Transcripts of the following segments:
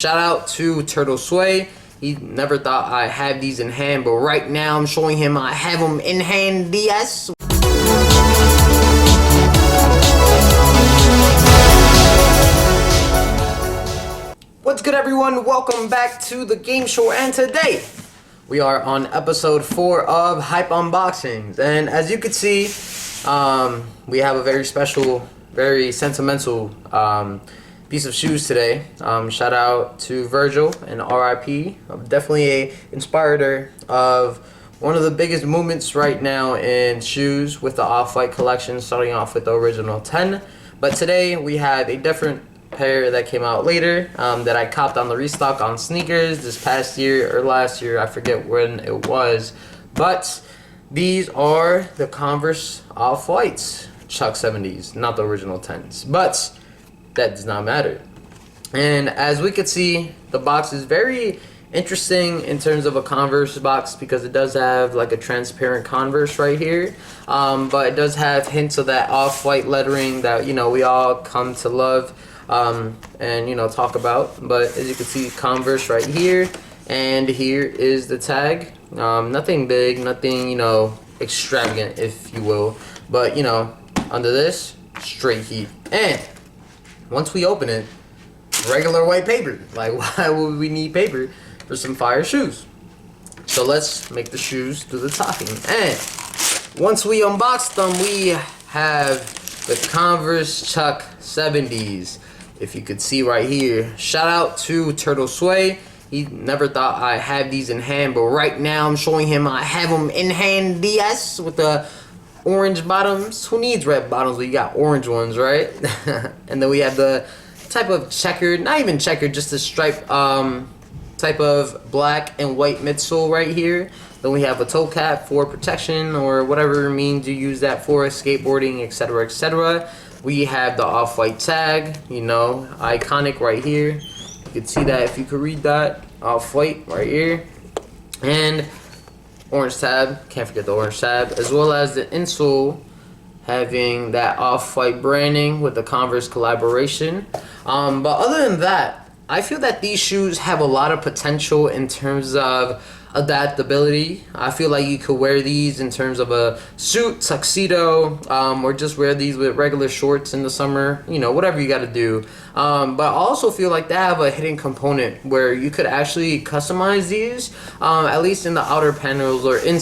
Shout out to Turtle Sway. He never thought I had these in hand, but right now I'm showing him I have them in hand. DS. What's good, everyone? Welcome back to the GameShore, and today we are on episode 4 of Hype Unboxings. And as you can see, we have a very special, very sentimental piece of shoes today. Shout out to Virgil and RIP. Definitely inspired of one of the biggest movements right now in shoes with the Off-White collection, starting off with the original 10. But today we have a different pair that came out later that I copped on the restock on sneakers this past year or last year. I forget when it was. But these are the Converse Off-Whites Chuck 70s, not the original 10s. But that does not matter. And as we could see, the box is very interesting in terms of a Converse box because it does have like a transparent Converse right here, but it does have hints of that off-white lettering that we all come to love and talk about. But as you can see, Converse right here, and here is the tag. Nothing big, nothing extravagant, if you will, but under this, straight heat. And once we open it, regular white paper. Like, why would we need paper for some fire shoes? So let's make the shoes do the talking. And once we unbox them, we have the Converse Chuck 70s. If you could see right here, shout out to Turtle Sway. He never thought I had these in hand, but right now I'm showing him I have them in hand. DS with the orange bottoms. Who needs red bottoms when you got orange ones, right? And then we have the type of checkered, not even checkered, just a stripe type of black and white midsole right here. Then we have a toe cap for protection or whatever means you use that for, skateboarding, etc., etc. We have the off-white tag, iconic right here. You can see that if you could read that, off-white right here. And orange tab, can't forget the orange tab, as well as the insole having that off-white branding with the Converse collaboration. But other than that, I feel that these shoes have a lot of potential in terms of adaptability. I feel like you could wear these in terms of a suit, tuxedo, or just wear these with regular shorts in the summer, whatever you got to do. But I also feel like they have a hidden component where you could actually customize these, at least in the outer panels or in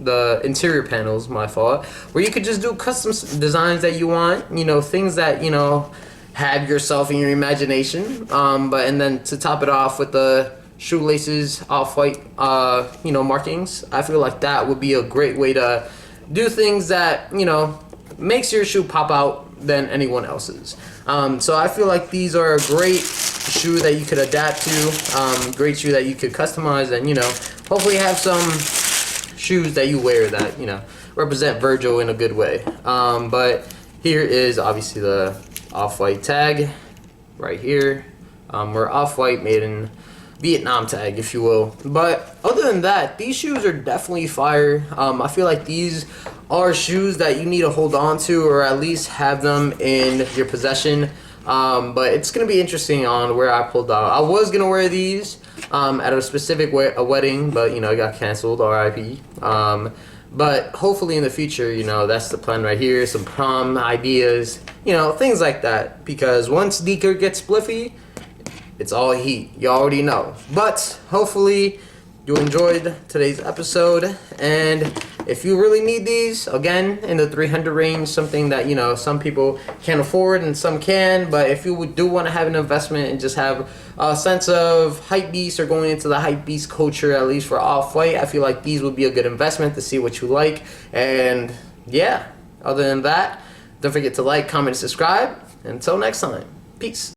the interior panels, my fault, where you could just do custom designs that you want, things that, have yourself in your imagination. And then to top it off with the shoelaces, off-white, markings. I feel like that would be a great way to do things that, makes your shoe pop out than anyone else's. So I feel like these are a great shoe that you could adapt to, great shoe that you could customize, and, hopefully have some shoes that you wear that, represent Virgil in a good way. But here is obviously the off-white tag right here. We're off-white, made in Vietnam tag, if you will. But other than that, these shoes are definitely fire. I feel like these are shoes that you need to hold on to, or at least have them in your possession. But it's gonna be interesting on where I pulled out. I was gonna wear these at a specific a wedding, but it got canceled, RIP. But hopefully in the future, that's the plan right here. Some prom ideas, things like that. Because once Deeker gets spliffy, it's all heat. You already know. But hopefully you enjoyed today's episode. And if you really need these, again, in the 300 range, something that, some people can't afford and some can. But if you do want to have an investment and just have a sense of hype beast or going into the hype beast culture, at least for Off-White, I feel like these would be a good investment to see what you like. And yeah, other than that, don't forget to like, comment, and subscribe. Until next time, peace.